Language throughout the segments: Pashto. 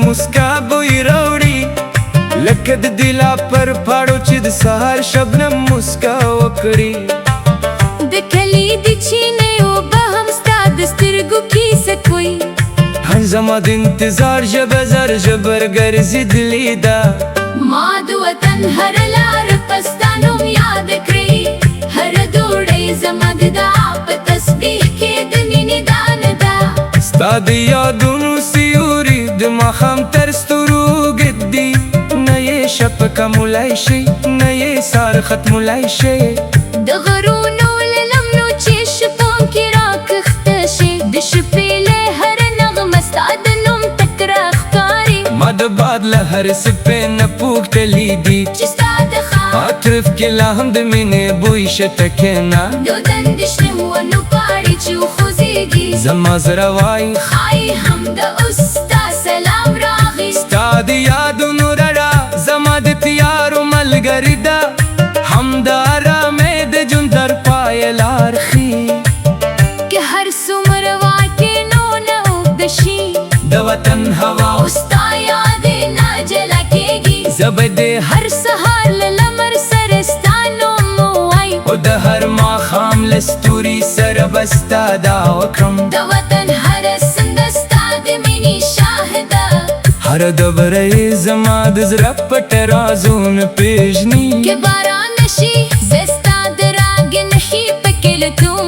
مسکا بوی راوړي لکه د دلا پر پاړو چې د سهار شبنم مسکا وکړي د کلی د چینه او به هم ستا د سترګو کیسه کوي زما د انتظار ژبه زر ژبر ګرځېدلې ده ما د وطن هر لار په ستا نوم یاد کړې هر دوړۍ زما د دعا په تسبیح کې د مینې دانه ده ستا د یادونو سیوري د ماښام تر ستورو ږدي نه یې شپه کمولی شي نه یې سهار ختمولی شي د غرونو له لمنو چې شپو کې راکښته شي د شپې له هر نغمه ستا د نوم تک راښکاري ما د باد له هر څپې نه پوښتلي دي چې ستا د خاط عطرف کې لا هم د مینې بوی شته کښېنه دودن د شنو ونو پاڼې چې وخوځېږي زما زړه وایي ښایي همدا اوس ستا سلام راغی ستا د یادونو رڼا زما د تیارو ملګرې ده همدا آرامۍ د ژوند تر پایه لار ښیي که هر څومره واټې نو نه اوږده شي د وطن هوا او ستا یادې نه جلا کېږي زه به دې هر سهار له لمر سره ستا نوم ووایم او د هر ماښام له ستوري سره به ستا دعا وکړم د وطن هره څنډه ستا د مینې شاهده هره ډبره یې زما د زړه پټ رازونه پېژني که باران شي زه ستا د راګې نښې پکې لټوم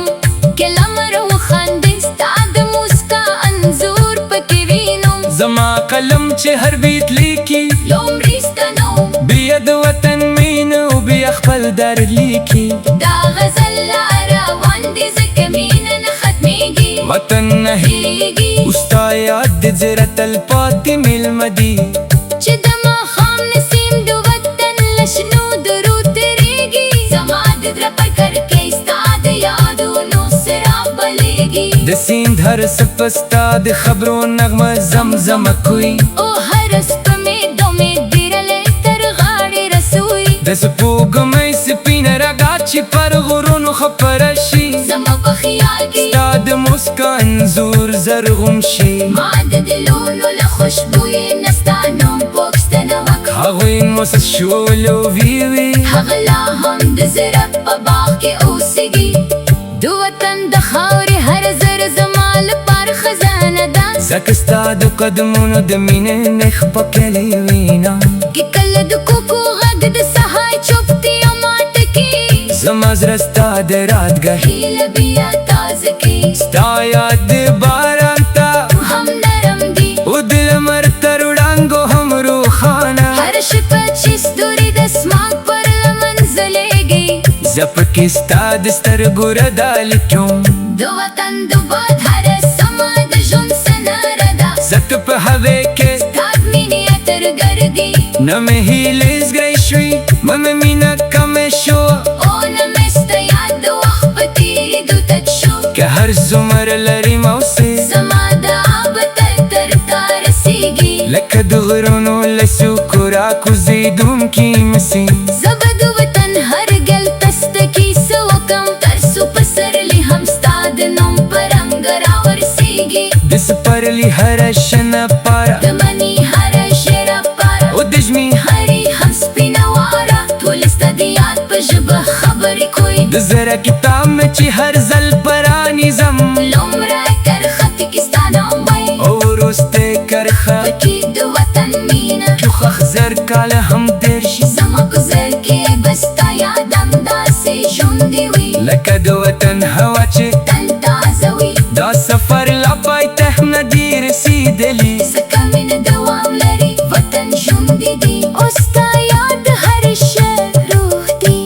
که لمر وخاندي ستا د موسکا انځور پکې وینم زما قلم چې هر بیت لیکي لومړی ستا نوم بیا د وطن مینه او بیا خپل درد لیکي دا غزل لا روان دي ځکه مینه نه ختمېږي وطن نه هېږي او ستا یاد د زړه تلپاتې مېلمه دي چې د ماښام نسیم د وطن له شنو درو تېرېږي زما د زړه پر کړکۍ ستا د یادونو څراغ بلېږي د سیند هر څپه ستا د خبرو نغمه زمزمه کوي او هر سپمې ډیرلی تر غاړې رسوي د سپوږمۍ سپینه رګا چې پر غرونو خپره شي زما په خیال کې ستا د موسکا انځور زرغون شي ما د دلونو له خوشبویې نه ستا نوم پوښتنه وکړه هغوی موسس شولو ویوي هغه لا هم د زړه په باغ کې اوسېږي د وطن د خاورې هر زر زما لپاره خزانه ده ځکه ستا د قدمونو د مینې نښ پکې وینم که کله د کوکو غږ د سهار چوپتیا ماته کړي زما زړه ستا د راتګه هیله بیا تازه کړي ستا یاد د باران ته هم نرم دي او د لمر تر وړانګو هم روښانه هر شپه چې ستوري د اسمان پر لمن ځلېږي زه پکې ستا د سترګو رډا لیکم د وطن د باد هره سمه د ژوند سندره ده ځکه په هوې کې ستا د مینې عطر ګرځي نه مې هیلې زګرۍ شوې نه مې مینه کمې شوه او نه مې ستا یاد د وخت په تېرېدو تت شو که هر څومره لرې موسې زما دعا به تل تر تا رسېږي لکه د غرونو له څوکو راکوزېدونکي مسې زه به د وطن هر ګل ته ستا کیسه وکړم تر څو په پسرلي هم ستا د نوم په رنګ راورسېږي د سپرلي هره شنه پاره د مني هره ژیړه پاره او د ژمي هرې هم سپینه واره ټولې ستا د یاد په ژبه خبرې کوي د زړه کتاب مې چې هر ځل پرانیزم لومړی کرښه کې ستا نوم وایي او وروستی کرښه پکې د وطن مینه چوخه زر کاله هم تېر شي زما په زړه کې به ستا یاد همداسې ژوندی وي لکه د وطن هوا چې تل تازه وي دا سفر لا پای ته نه دی رسېدلی ځکه مینه دوام لري وطن ژوندی دی او ستا یاد هر شی روح دی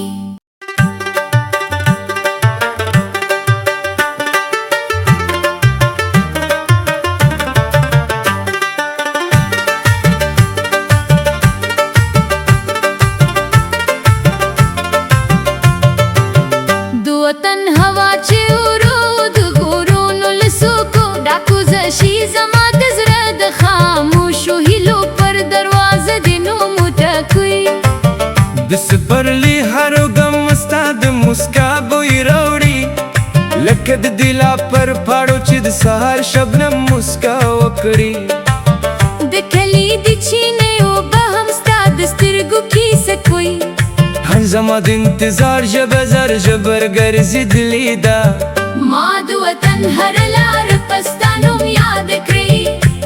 د وطن هوا چې ورو د غرونو له څوکو ډاکوزه شي زما د زړه د خاموشو هیلو پر دروازه د نوم وټکوي د سپرلي هر غم ستا د مسکا بوی راوړي لکه د دلا پر پاړو چې د سهار شبنم مسکا وکړي د کلی زما د انتظار ژبه زر ژبر ګرځېدلې ده ما د وطن هر لار په ستا نوم یاد کړې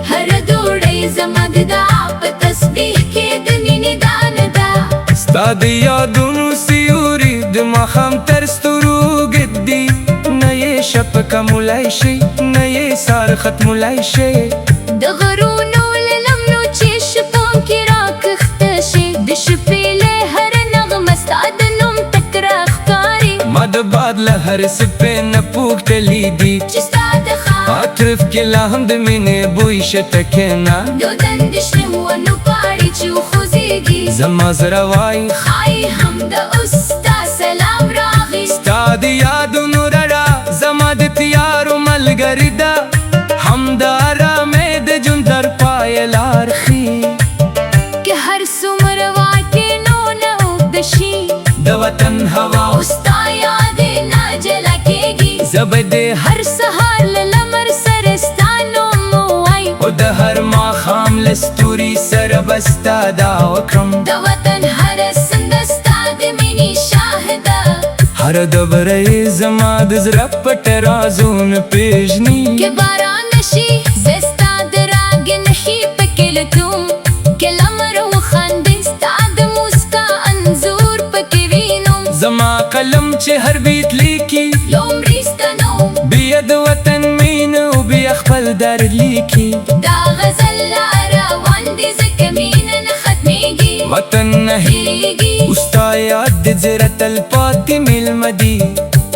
هر ډوډۍ زما د دعا په تسبیح کې د مینې دانه ده ستا د یادونو سیوري د ماښام تر ستورو ږدي نه یې شپه کمولی شي نه یې سار ختمولی شي د غرونو له لمنو چې شپون کې راکښته شي د شپېلۍ هره نغمه ستا د نوم تک راښکاري ما د باد له هر څپې نه پوښتلي دي چې ستا د ښار عطرف کې لا هم د مینې بوی شته کښېنه دودن د شنو ونو پاڼې چې وخوځېږي زما زړه وایي ښایي همدا اوس ستا سلام راغی ستا د یادونو رڼا زما د تیارو ملګرې ده همدا ارامۍ د ژوند تر پایه لار ښیي که هر څومره واټې نو نه اوږده شي د وطن هوا او ستا یادې نه جلا کېږي زه به د هر سهار له لمر سره ستا نوم ووایي او د هر ماښام له ستوري سره به ستا دعا وکړم د وطن هره څنډه ستا د مینې شاهده هره ډبره یې زما د زړه پټ رازونه پېژني که باران نشي زه ستا د راګې نښې پکې لټوم که لمر وخاندي ستا د موسکا انځور پکې وینم زما قلم چې هر بیت لیکي یو مرسته نوم بیا د وطن مینه او بیا خپل درد لیکي دا غزل لا روان دي ځکه مینه نه ختمېږي وطن نه هېرېږي او ستا یاد د زړه تلپاتې مېلمه دي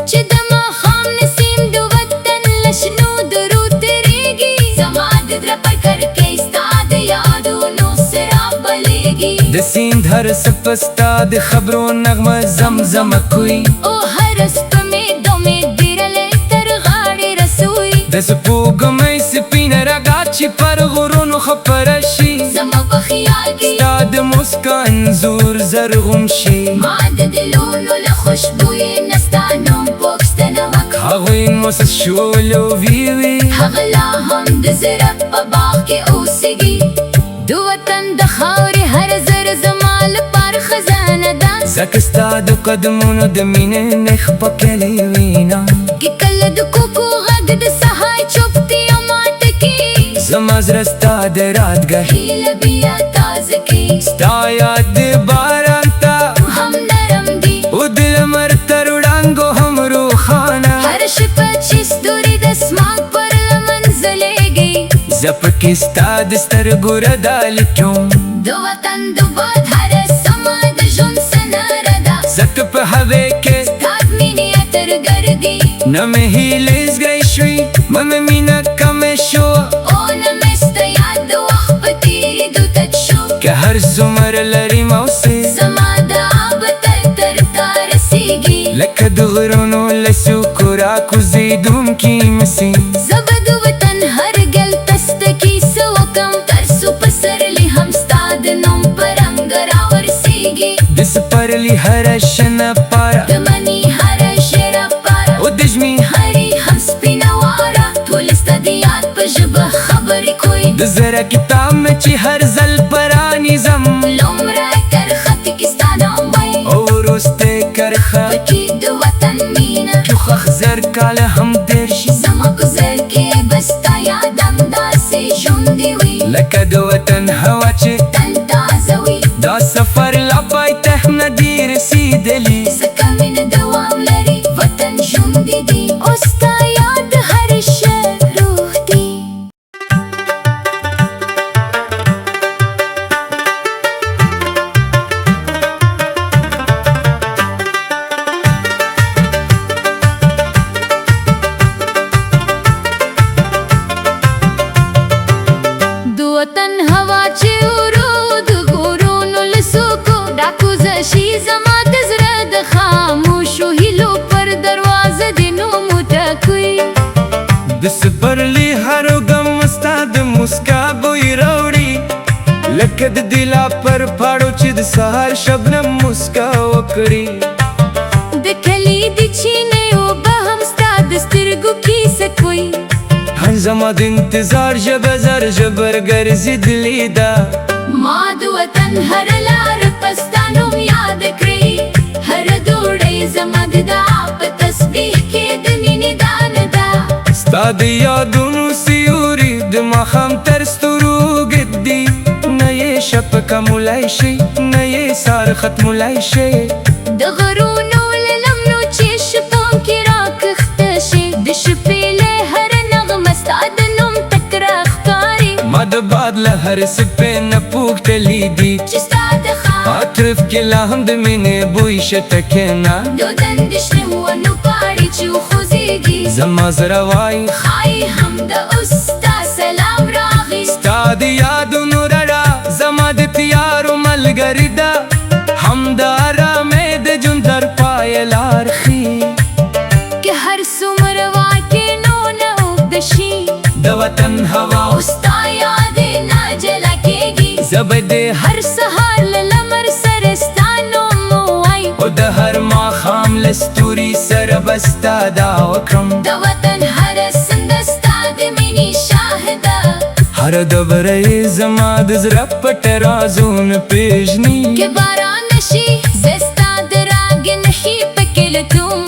چې د ماښام نسیم د وطن له شنو درو تېرېږي زما د زړه پر کړکۍ ستا د یادونو څراغ بلېږي د سیند هر څپه ستا د خبرو نغمه زمزمه کوي او هر سپمې دمې ډېرلې تر غاړې رسوي د سپوږمۍ سپینه رګا چې پر غرونو خپره شي زما په خیال کې ستا د موسکا انځور زرغون شي ما د دلونو له خوشبویۍ نه ستا نوم پوښتنه وکړه هغوی موسس شول او ویوي هغه لا هم د زړه په باغ کې اوسېږي د وطن د خاورې هر زر زما لپاره خزانه ده ځکه ستا د قدمونو د مینې نښ پکې وینم که کله د کوکو غږ د سهار چوپتیا ماته کړي زما زړه ستا د راتګه هیله بیا تازه کړي ستا یاد د باران ته هم نرم دي او د لمر تر وړانګو هم روښانه هر شپه چې ستوري د اسمان پر لمن ځلېږي زه پکې ستا د سترګو رډا لیکم د وطن د باد هره سمه د ژوند سندره ده ځکه په هوې کې ستا د مینې عطر ګرځي نه مې هیلې زګی شوي مه مینه کمې شوه او نه مې ستا یاد د وخت په تېرېدو تت شو که هر څومره لرې موسې زما دعا به تل تر تا رسېږي لکه د غرونو له څوکو راکوزېدونکي مسې زه به د وطن هر ګل ته کیسه وکړم تر څو پسرلی هم ستا د نوم په رنګ راورسېږي د سپرلي هره شنه پاره د مني هره شېره پاره او د ژمي هرې هم سپینه واره ټول ستا د یاد په ژبه خبرې کوي د زړه کتاب مې چې هر ځل پرانیزم لومړی کرښه کې ستا نوم وایي او وروستی کرښه پکې د وطن مینه چوخخ زر کاله هم تېر شي زما ګذر کې به ستا یاد همداسې ژوندی وي لکه د وطن هوا چې تل تازه وي دا سفر لا پایته نه دی رسېدلی ځکه مینه دوام لري وطن ژوندی دی او ستا یاد هر شی روح دی د وطن هوا چې ورو د غرونو له څوکو ډاکوزه شي زما د زړه د خاموشو هیلو پر دروازه د نوم وټکوي د سپرلي هرو غم ستا د موسکا بوی راوړي لکه د دلا پر پاړو چې د سهار شبنم موسکا وکړي د کلي د چینې اوبه هم ستا د سترګو کیسه کوي هر زما د انتظار ژبه زر ژبر ګرځېدلې ده ما د وطن هر لار په ستا نوم یاد کړې هر ډوډۍ زما د دعا په تسبیح کې د مینې دانه ده ستا د یادونو سیوري د ماښام تر ستورو ږدي نه یې شپه کمولی شي نه یې سهار ختمولی شي د غرونو له لمنو چې شپو کې راکښته شي د شپې له هره نغمه ستا د نوم تک راښکاري ما د باد له هر څپې نه پوښتلي دي چې ستا د ښار عطرف کې لا هم د مینې بوی شته کښېنه دودن د شنو ونو پاڼې چې وخوځېږي زما زړه وایي ښایي همدا اوس ستا سلام راغی ستا د یادونو رڼا زما د تیارو ملګرې ده همدا آرامۍ د ژوند تر پایه لار ښیي که هر څومره واکې نو نه اوږده شي د وطن هوا او ستا یادې نه جلا کېږي زه به د هر سهار له لمر سره ستا نوم ووایم او د هر ماښام له ستوري سره به ستا دعا وکړم د وطن هره سنده ستا د مینې شاهده هر ډبره یې زما د زړه پټ رازونه پېژني که باران شي زه ستا د راګې نښې پکې لټوم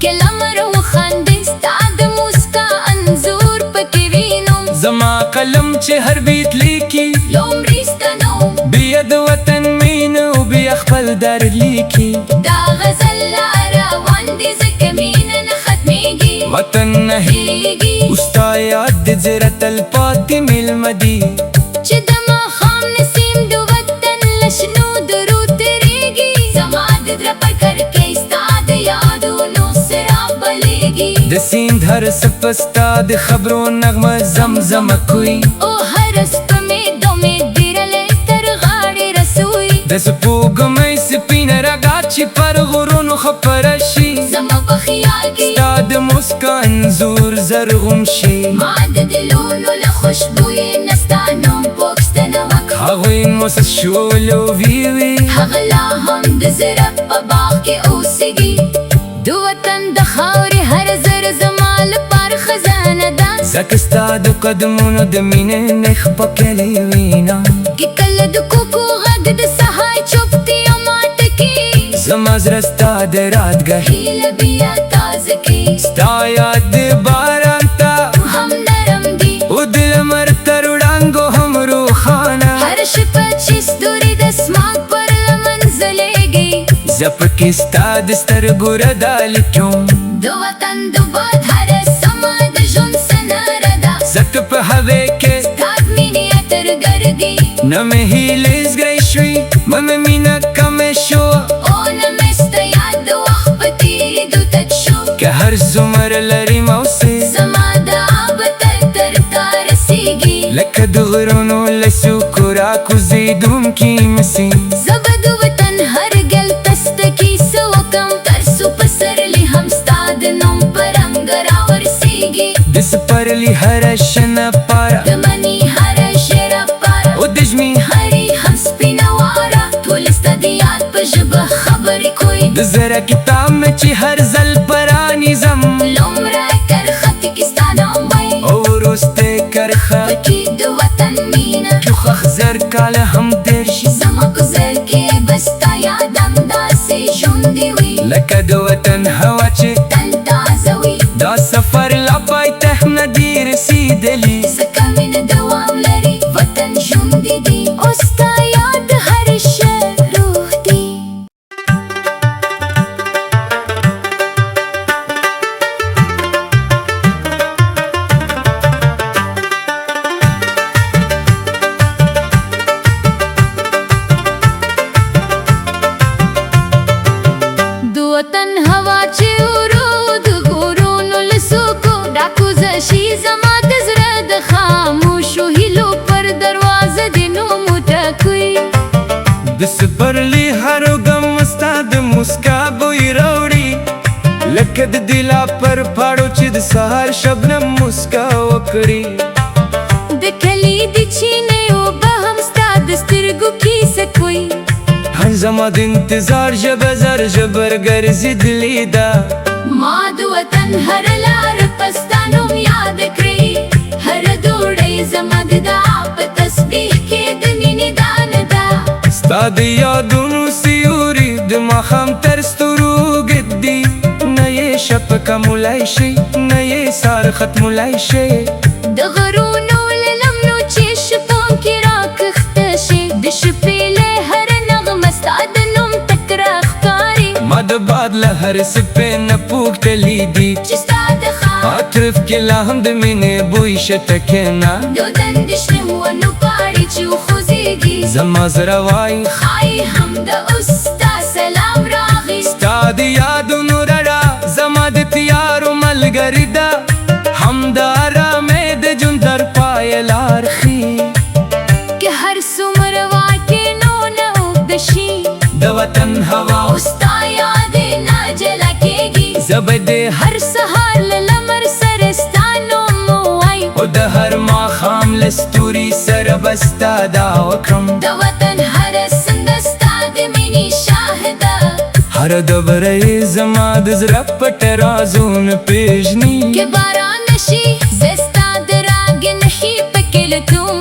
که لمر وخاندي ستا د موسکا انځور پکې وینم زما قلم چې هر بیت لیکي لومړی ستا نوم بیا د وطن مینه او بیا خپل درد لیکي دا غزل لا روان دي ځکه مینه نه ختمېږي وطن نه هېرېږي او ستا یاد د زړه تلپاتې میلمه دي چې د ماښام نسیم د وطن له شنو درو تېرېږي زما د زړه پر کړکۍ ستا د یادونو څراغ بلېږي د سیند هر څپه ستا د خبرو نغمه زمزمه کوي او هر سپمې دمې ډېرلې تر غاړې رسوي د سپوږمۍ سپینه رګا چې پر غرونو خپره شي زما په خیال کې ستا د موسکا انځور زرغون شي ما د دلونو له خوشبویې نه ستا نوم پوښتنه وکړه هغوی موسس شولو ویوي هغه لا هم د زړه په باغ کې اوسېږي د وطن د خاورې هر زر زما لپاره خزانه ده ځکه ستا د قدمونو د مینې نښ پکې وینم که کله د کوکو غږ د سهار چوپتیا ماته کړي زما زړه ستا د راتګه هیله بیا تازه کړي ستا یاد د باران ته هم نرم دي او د لمر تر وړانګو هم روښانه هر شپه چې ستوري د اسمان پر لمن ځلېږي زه پکې ستا د سترګو رډا لیکم د وطن د باد هره سمه د ژوند سندره ده ځکه په هوې کې ستا د مینې عطر ګرځي نه مې هیلې زګرۍ شوې نه مې مینه کمې شوه او نه مې ستا یاد د وخت په تېرېدو تت شو که هر څومره لرې موسې زما دعا به تر تا رسېږي لکه د غرونو له څوکو راکوزېدونکي مسې زه به د وطن هر ګل ته ستا کیسه وکړم تر څو په سرلي هم ستا د نوم په رنګ راورسېږي د سپرلي هره شنه پاره د مني هره ژېړه پاره او د ژمي هرې هم سپینه واره ټول ستا د یاد په ژبه خبرې کوي د زړه کتاب مې چې هر ځل پرانیزم لومړی کرښه کې ستا نوم وایي او وروستی کرښه پکې د وطن مینه چوخه زر کاله هم تېر شي زما ګذر کې به ستا یاد همداسې ژوندی وي لکه د وطن هوا چې تل تازه وي دا سفر لا پای ته نه دی رسېدلی ځکه مینه دوام لري وطن ژوندی دی او ستا یاد هر شی روح دی د وطن هوا چې ورو د غرونو له څوکو راکوزه شي زما د زړه د خاموشو هیلو پر دروازه د نوم وټکوي د سپرلي هر غم ستا د مسکا بوی راوړي لکه د دلا پر پاړو چې د سهار شبنم مسکا وکړي د کلي د چینې اوبه هم ستا د سترګو کیسه کوي هر زما د انتظار ژبه زر ژبر ګرځېدلې ده ما د وطن هر لار په ستا نوم یاد کړې هر ډوډۍ زما د دعا په تسبیح کې د مینې دانه ده ستا د یادونو سیوري د ماښام تر ستوري ختمولای شي نه یې سار ختمولای شي د غرونو له لمنو چې شپو کې راکښته شي د شپې له هر نغمه ستا د نوم تکره ښکاري ما د باد له هر څپې نه پوښتلي دي چې ستا د ښار عطرف کې لا هم د مینې بوی شته کښېنه دودن د شنو ونو پاڼې چې وخوځېږي زما زړه وایي ښایي هم د اوس ستا سلام راغی ستا د یادونو رڼا زما د تیارو ملګرې ده همدا آرامۍ د ژوند تر پایه لار ښیي که هر څومره واکې نو نه اوږده شي د وطن هوا او ستا یادې نه جلا کېږي زه به دې هر سهار له لمر سره ستا نوم ووایم او د هر ماښام له ستوري سره به ستا دعا وکړم د وطن هره څنډه ستا د مینې شاهده هره ډبره یې زما د زړه پټ رازونه پېژني که باران شي زه ستا د راګې نښې پکې لټوم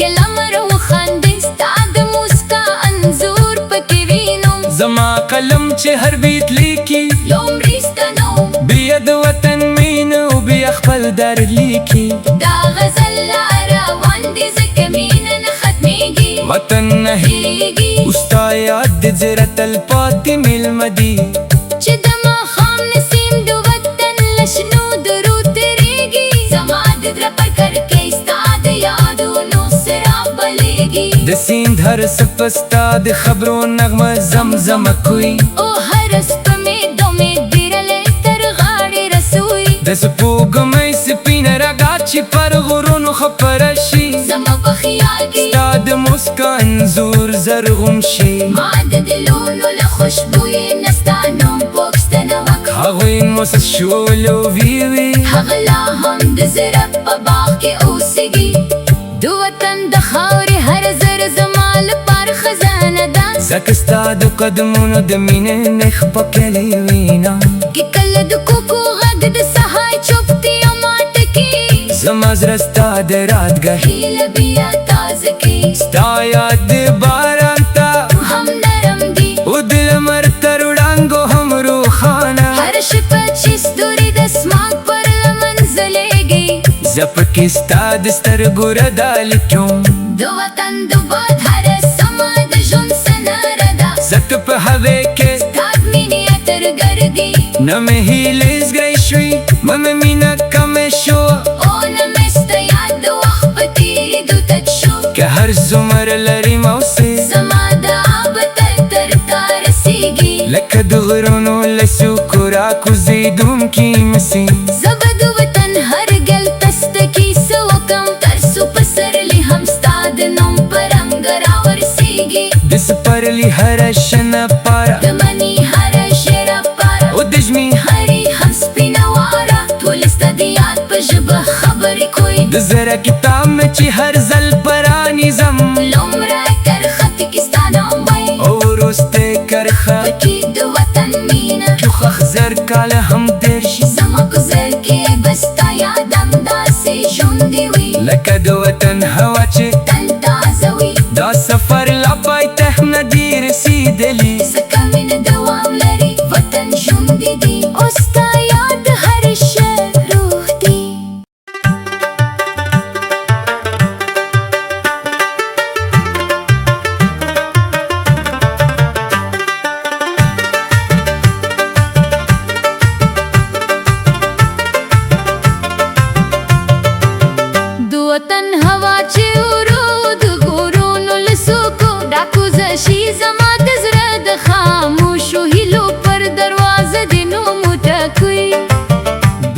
که لمر وخاندي ستا د موسکا انځور پکې وینم زما قلم چې هر بیت لیکي یو مرسته نوم بیا د وطن مینه او بیا خپل درد لیکي دا غزل لا روان دي ځکه مینه نه ختمېږي وطن نه هېږي او ستا یاد د زړه تلپاتې میلمه دي چې د ماښام نسیم د وطن له شنو درو تېرېږي زما د زړه پر کړکۍ ستا د یادونو څراغ بلېږي د سیند هر څپه ستا د خبرو نغمه زمزمه کوي او هر سپمې دمې ډېرلې تر غاړې رسوي د سپوږمۍ سپینه رګا چې پر غرونو خپره شي زما په خیال کې ستا د موسکا انځور زرغون شي ما د دلونو له خوشبویې نه ستا نوم پوښتنه وکړه هغوی موسس شول او ویوي هغه لا هم د زړه په باغ کې اوسېږي د وطن د خاورې هر زر زما لپاره خزانه ده ځکه ستا د قدمونو د مینې نښ پکې وینم که کله د کوکو غږ د سهار چوپتیا ماته کړي زما زړه ستا د راتګه هیله بیا تازه کړي ستا یاد د باران ته هم نرم دي او د لمر تر وړانګو هم روښانه هر شپه چې ستوري د اسمان پر لمن ځلېږي زه پکې ستا د سترګو رډا لیکم د وطن د باد هره سمه د ژوند سندره ده ځکه په هوې کې ستا د مینې عطر ګرځي نه مې هیلې زګرۍ شوې مه مینه کمې شوه او نه مې ستا یاد د وخت په تېرېدو تت شو که هر څومره لرې موسې زما دعا به تل تر تا رسېږي لکه د غرونو له څوکو راکوزېدونکي مسې زه به د وطن هر ګل تسته کیسه وکړم تر څو پسرلی هم ستا د نوم په رنګ راورسېږي د سپرلي هره شنه پاره د مني هره شېره پاره او د ژمي هرې هم سپینه واره ټول ستا د یاد په ژبه خبرې کوي د زړه کتاب مې چې هر ځل پرانیزم لومړی کرښه کې ستا نوم وایي او وروستی کرښه پکې د وطن مینه چوخ زر کاله هم تېر شي زما په زړه کې به ستا یاد همداسې ژوندی وي لکه د وطن هوا چې تل تازه وي دا سفر لا پای ته نه دی رسېدلی ځکه مینه دوام لري وطن ژوندی دی او ستا یاد هر شی روح دی د وطن هوا چې ورو د غرونو له څوکو ډاکوزه شي زما د زړه د خاموشو هیلو پر دروازه د نوم وټکوي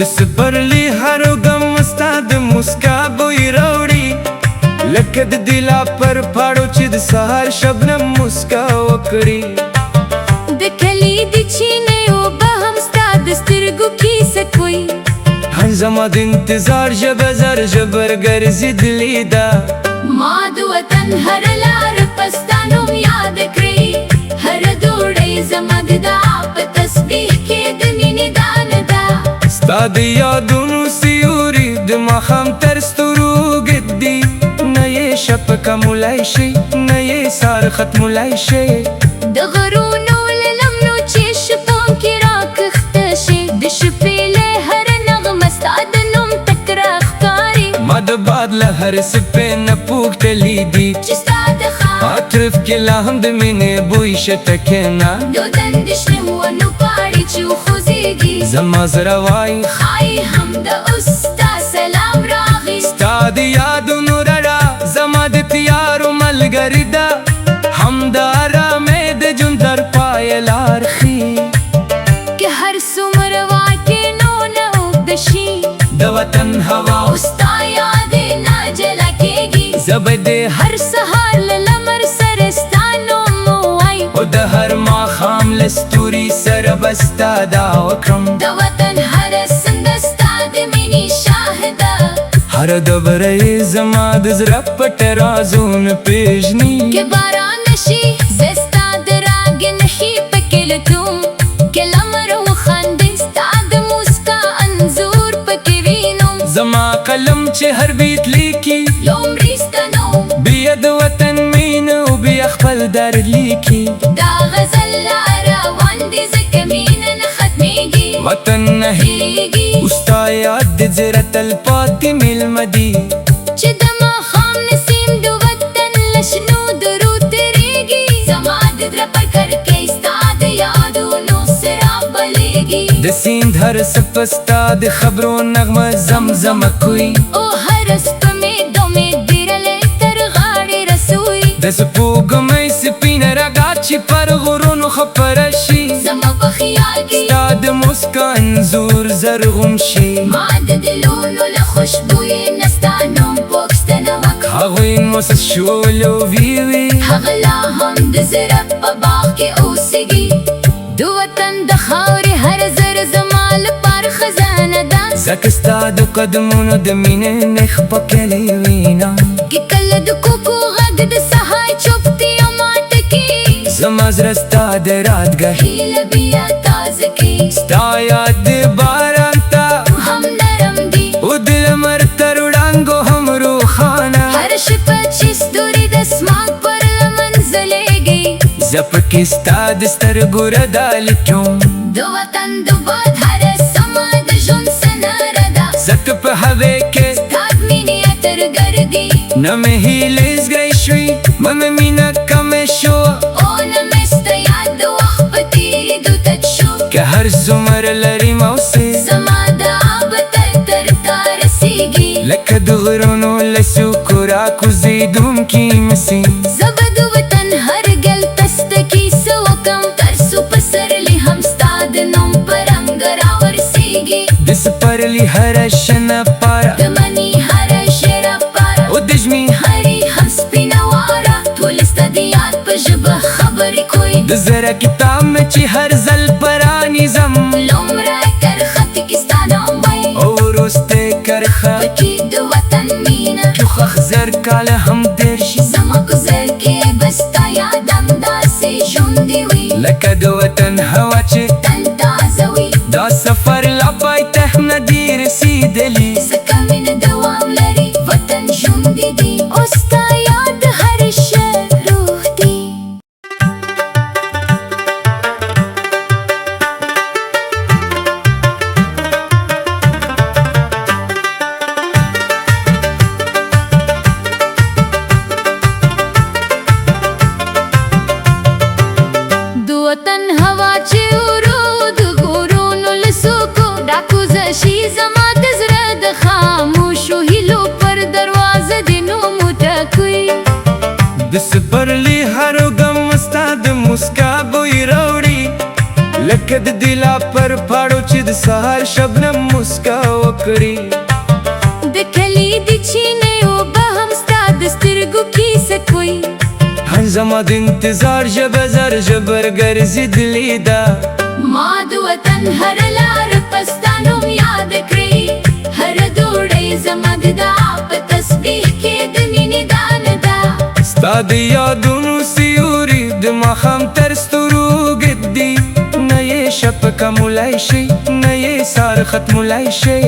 د سپرلي هرو غم ستا د موسکا بوی راوړي لکه د دلا پر پاړو چې د سهار شبنم موسکا وکړي د کلي د چینې اوبه هم ستا د سترګو کیسه کوي هر زما د انتظار ژبه زر ژبر ګرځېدلې ده ما د وطن هر لار په ستا نوم یاد کړې هر دوړۍ زما د دعا په تسبیح کې د مینې دانه ده ستا د یادونو سیوري د ماښام تر ستورو ږدي نه یې شپه کمولای شي نه یې سار ختمولای شي د غرونو له لمنو چې شپو کې راکښته شي د شپې له باد له هر سپې نه پوښتلی دي چې ستا د خان عطرف کې لا هم د مینې بوی شته کښېنه دودن د شنو ونو پاڼې چې وخوځېږي زما زړه وایي ښایي هم د اوس ستا سلام راغی ستا د یادونو رڼا زما د تیارو ملګرې ده همدا آرامۍ د ژوند تر پایه لار ښیي که هر څومره واکې نو نه اوږده شي د وطن هوا او ستا یادې نه جلا کېږي زه به دې هر سهار له لمر سره ستا نوم ووایم او د هر ماښام له ستوري سره به ستا دعا وکړم د وطن هره څنډه ستا د مینې شاهده هر دبره یې زما د زړه پټ رازونه پېژني که باران نشي زه ستا د راګې نښې پکې لټوم که لمر وخاندي ستا د موسکا انځور پکې وینم زما قلم چې هر بیت لیکي لومړی ستا نوم بیا د وطن مینه او بیا خپل درد لیکي دا غزل لا روان دي ځکه مینه نه ختمېږي وطن نه هېرېږي او ستا یاد د زړه تلپاتې میلمه دي چې د ماښام نسیم د وطن له شنو درو تېرېږي زما د زړه پر کړکۍ ستا د یادونو څراغ بلېږي د سیند هر څپه ستا د خبرو نغمه زمزمه کوي او هر سپمې دمې ډېرلې تر غاړې رسوي د سپوږمۍ سپینه رګا چې پر غرونو خپره شي زما په خیال کې ستا د موسکا انځور زرغون شي ما د دلونو له خوشبویې نه ستا نوم پوښتنه وکړه هغوی موسس شول او ویوي هغه لا هم د زړه په باغ کې اوسېږي د وطن د خاورې هر زر زما لپاره خزانه ده ځکه ستا د قدمونو د مینې نښ پکې وینم که کله د کوکو غږ د سهار چوپتیا ماته کړي زما زړه ستا د راتګه هیله بیا تازه کړي ستا یاد د باران ته هم نرم دي او د لمر تر وړانګو هم روښانه هر شپه چې ستوري د اسمان پر لمن ځلېږي زه پکې ستا د سترګو رډا لیکم د وطن د باد هره سمه د ژوند سندره ده ځکه په هوې کې ستا د مینې عطر ګرځي نه مې هیلې زګرۍ شوې نه مې مینه کمې شوه او نه مې ستا یاد د وخت په تېرېدو تت شو که هر څومره لرې موسې زما دعا به تر تا رسېږي لکه د غرونو له څوکو راکوزېدونکي مسې زه به د وطن هر ګل تسته کیسه وکړم تر څو په سرلي هم ستا د نوم په رنګ راورسېږي د سپرلي هره شنه پاره د مني هره شېره پاره او د ژمي هرې هم سپینه واره ټولې ستا د یاد په ژبه خبرې کوي د زړه کتاب مې چې هر ځل پرانیزم لومړی کرخط کې ستا نوم وایي او وروستی کرښه پکې د وطن مینه چوخه زر کاله هم تېر شي زما ګذر کې به ستا یاد همداسې ژوندی وي لکه د وطن هوا چې تل تازه وي دا سفر لا پای ته نه دی رسېدلی ځکه مینه دوام لري وطن ژوندی دی او ستا یاد هر شی روح دی د وطن هوا چې ورو د غرونو له څوکو راکوزه شي زما د زړه د خاموشو هیلو پر دروازه د نوم وټکوي د سپرلي هرو غم ستا د مسکا بوی راوړي لکه د دلا پر پاړو چې د سهار شبنم مسکا وکړي د کلي د چینې اوبه هم ستا د سترګو کیسه کوي هر زما د انتظار ژبه زر ژبر ګرځېدلې ده ما د وطن هر لار په ستا نوم یاد کړې هر دوړۍ زما د دعا په تسبیح کې د مینې دانه ده ستا د یادونو سیوري د ماښام تر ستورو ږدي نه یې شپه کمولی شي نه یې سار ختمولی شي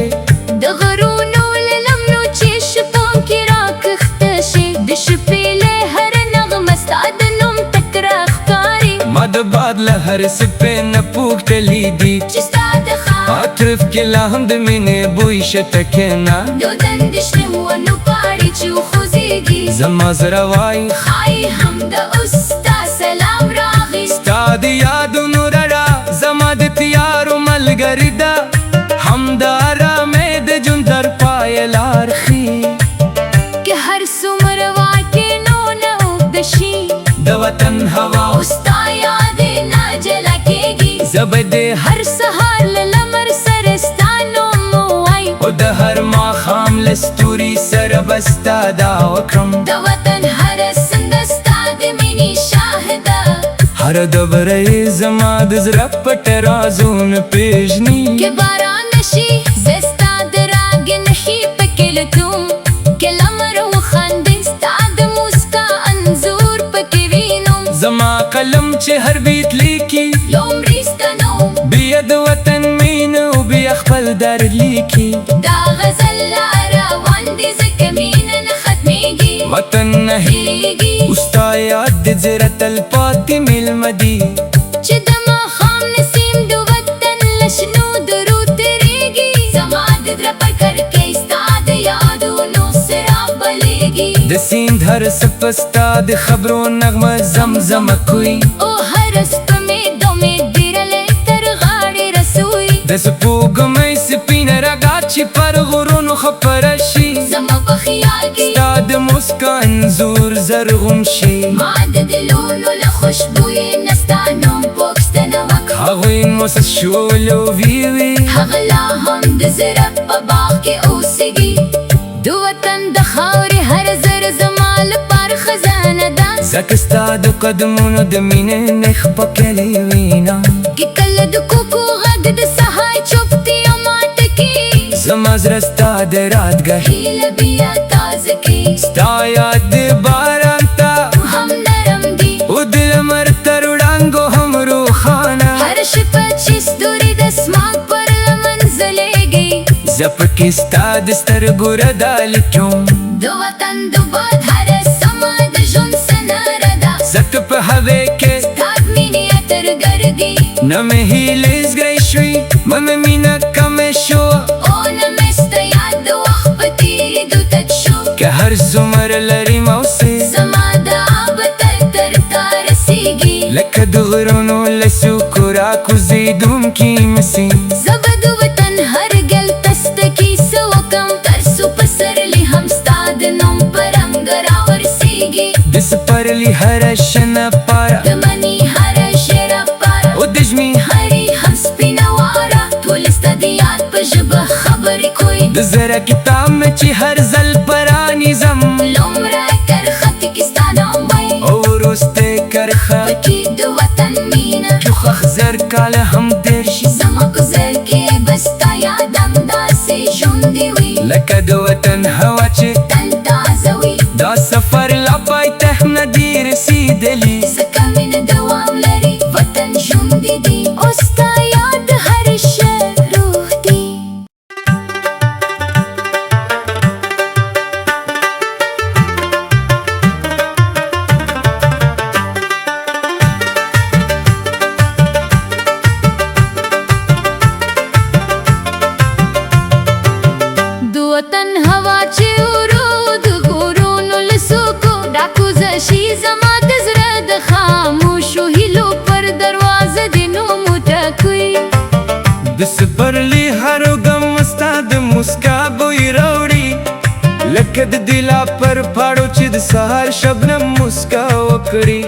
د غرونو له لمنو چې شپو کې راکښته شي د شپې له هر نغمه ستا د نوم تکرار ښکاري ما د باد له هر سپې نه پوښتلی دي چې ستا د خاورې عطرف کې لا هم د مینې بوی شته کېنه دو دندشنه ونو پاړي چې وخوځېږي زما زړه وایي ښایي هم د ستا سلام راغی ستا د یادونو رڼا زما د تیارو ملګرې ده همدارا مې د ژوند تر پایه لار ښیي که هر څومره واکې نو نه اوږده شي د وطن هوا او ستا یادې نه جلا کېږي زه به دې هر سهار له لمر سره ستا نوم ووایم او د هر ماښام له ستوري سره به ستا دا وکړم د وطن هره سنده ستا د مینې شاهده هر ډبره یې زما د زړه پټ رازونه پېژني که باران نشي زه ستا د راګې نښې پکې لټوم که لمر وخاندي ستا د موسکا انځور پکې وینم زما قلم چې هر بیت لیکي لومړی ستا نوم بیا د وطن مینه او بیا خپل درد لیکي دا غزل لا روان دي ځکه مینه نه ختمېږي وطن نه هېرېږي او ستا یاد د زړه تلپاتې میلمه دي چې د ماښام نسیم د وطن له شنو درو تېرېږي زما د زړه په کړکۍ ستا د یادونو څراغ بلېږي د سیند هر څپه ستا د خبرو نغمه زمزمه کوي او هر سپمې دومې ډېرلې تر غاړې رسوي د سپوږمۍ سپینه رګا چې پر غرونو خپره شي زما په خیال کې ستا د موسکا انځور زرغون شي ما د دلونو له خوشبویې نه ستا نوم پوښتنه وکړه هغوی موسس شولو ویوي هغه لا هم د زړه په باغ کې اوسېږي د وطن د خاورې هر زر زما لپاره خزانه ده ځکه ستا د قدمونو د مینې نښ پکې وینم که کله د کوکو غږ د سهار چوپتیا ماته کړي زما زړه ستا د راتګه هیله بیا تازه کړي ستا یاد د باران ته هم نرم دي او د لمر تر وړانګو هم روښانه هر شپه چې ستوري د اسمان پر لمن ځلېږي زه پکې ستا د سترګو رډا لیکم د وطن د باد هره سمه د ژوند سندره ده ځکه په هوې کې ستا د مینې عطر ګرځي نه مې هیلې زګی شوي نه مې مینه کمه شوه او نه مې ستا یاد د وخت په تېرېدو تت شو که هر څومره لرې موسې زما دعا به تل تر تا رسېږي لکه د غرونو له څوکو راکوزېدونکي مسې زه به د وطن هر ګل ته ستا کیسه وکړم تر څو په پسرلي هم ستا د نوم په رنګ راورسېږي د سپرلي هره شنه پاره د مني هره شېره پاره او د ژمي هرې هم سپینه واره ټول ستا د یاد په ژبه خبرې کوي د زړه کتاب مې چې هر ځل پرانیزم لومړی کرښه کې ستا نوم وایي او وروستی کرښه پکې د وطن مینه جوخه زر کاله هم تېر شي زما په زړه کې به ستا یاد همداسې ژوندی وي لکه د وطن هوا چې تل تازه وي دا سفر لا پای ته نه دی رسېدلی ځکه مینه دوام لري وطن ژوندی دی او ستا یاد هر شی روح دی د وطن هوا چې ورو د غرونو له څوکو ډاکوزه شي زما د زړه د خاموشو هیلو پر دروازه د نوم وټکوي د سپرلي هر غم ستا د موسکا بوی راوړي لکه د دلا پر پاړو چې د سهار شبنم موسکا وکړي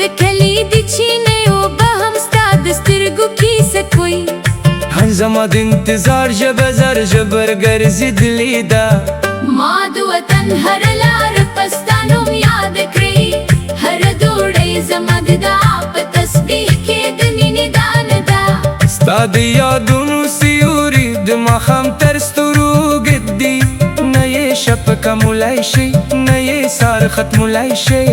د کلي د چینې اوبه هم ستا د سترګو کیسه کوي زما د انتظار ژبه زر ژبر ګرځېدلې ده ما د وطن هر لار په ستا نوم یاد کړې هر دوړۍ زما د دعا په تسبیح کې د مینې دانه ده ستا د یادونو سیوري د ماښام تر ستورو ږدي نه یې شپه مولی شي نه یې سهار ختمولی شي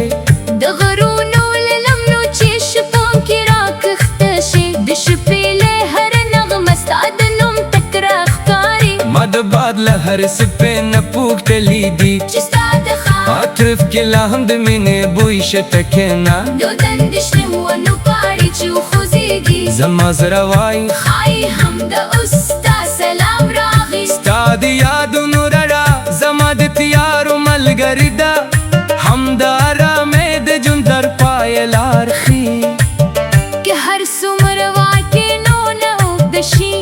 د غرونو له لمنو چې شپو کې راکښته شي د شپې له هر نغمه ستا د نوم تکره ښکاري ما د باد له هر څپې نه پوښتلي دي چې ستا د عطرف کې لا هم د مینې بوی شته کېنا د وطن د شنو ونو پاڼې چې وخوځېږي زما زړه وایي ښایي هم د ستا سلام راغی ستا د یادونو رڼا زما د تیارو ملګرې ده همدا آرامۍ د ژوند تر پایه لار ښیي که هر څومره واکې نو نه اوږده شي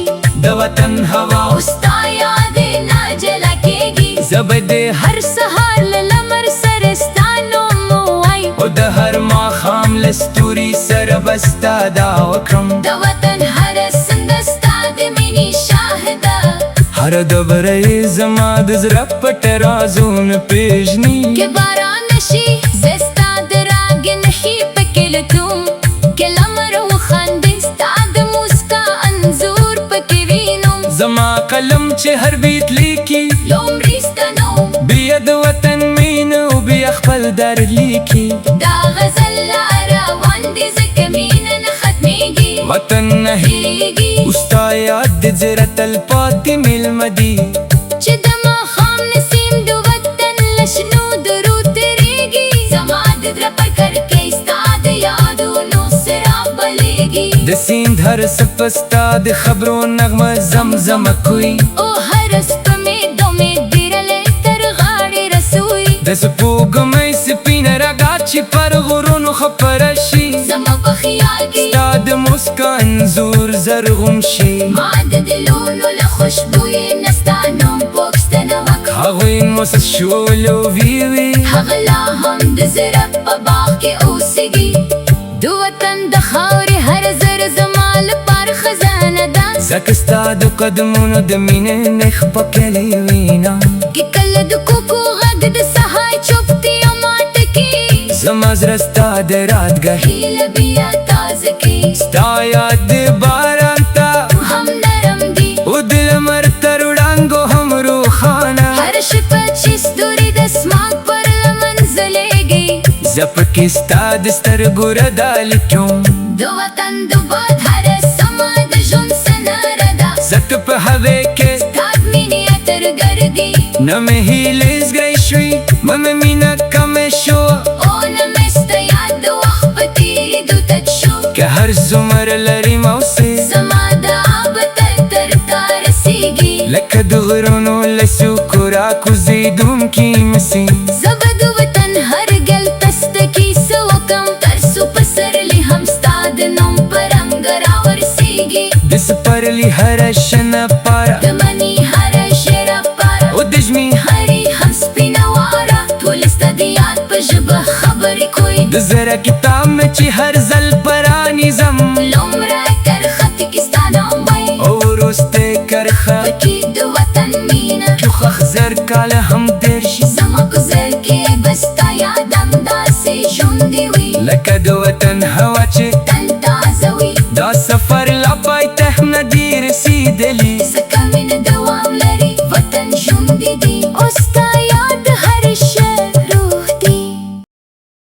د وطن هوا او ستا یادې نه جلا کېږي زه به دې هر سهار له لمر سره ستا نوم ووایي او د هر ماښام له ستوري سره به ستا دا وکړم د وطن هره څنډه ستا د مینې شاهده هره ډبره یې زما د زړه پټ رازونه پېژني که باران نشي زه ستا د راګې نښې پکې لټوم که لمر وخاندي ستا د موسکا انځور پکې وینم زما قلم چې هر بیت لیکي لومړی ستا نوم بیا د وطن مینه او بیا خپل درد لیکي دا غزل لا روان دي ځکه مینه نه ختمېږي وطن نه هېږي او ستا یاد د زړه تلپاتې میلمه دي چې د ماښام نسیم د وطن له شنو درو تېرېږي زما د زړه پر کړکۍ ستا د یادونو څراغ بلېږي د سیند هر څپه ستا د خبرو نغمه زمزمه کوي او هر سپمې دمې ډېرلې تر غاړې رسوي د سپوږمۍ سپینه رګا چې پر غرونو خپره شي زما په خیال کې ستا د موسکا انځور زرغون شي ما د دلونو له خوشبویې نه ستا نوم پوښتنه وکړه هغوی موسس شول او ویوي هغه لا هم د زړه په باغ کې اوسېږي د وطن د خاورې هر زر زما لپاره خزانه ده ځکه ستا د قدمونو د مینې نښ په کلي وینم که کله د کوکو غږ د سهار چوپتیا ماته کړي زما زړه ستا د راتګه هیله بیا تازه کړي ستا یاد د باران ته هم نرم دي او د لمر تر وړانګو هم روښانه هر شپه چې ستوري د اسمان پر لمن ځلېږي زه پکې ستا د سترګو رډا لیکم د وطن د باد هره سمه د ژوند سندره ده ځکه په هوې کې ستا د مینې عطر ګرځي نه مې هیلې زګرۍ شوې مه مې مینه کمې شوه او نه مې ستا یاد د وخت په تېرېدو تت شو که هر څومره لرې موسې زما دعا به تر تا رسېږي لکه د غرونو له څوکو راکوزېدونکي مسې زه به د وطن هر ګل تسته کیسه وکړم تر څو پسرلی هم ستا د نوم په رنګ راورسېږي د سپرلي هره شنه پاره د مني هره شېره پاره او د ژمي هرې هم سپینه واره ټول ستا د یاد په ژبه خبرې کوي د زړه کتاب مې چې هر ځل پرانیزم لومړی کرخط کې ستا نوم وایي او وروستی کرښه پکې د وطن مینه چوخخ زر کاله هم تېر شي زما په زړه کې به ستا یاد همداسې ژوندی وي لکه د وطن هوا چې تل تازه وي دا سفر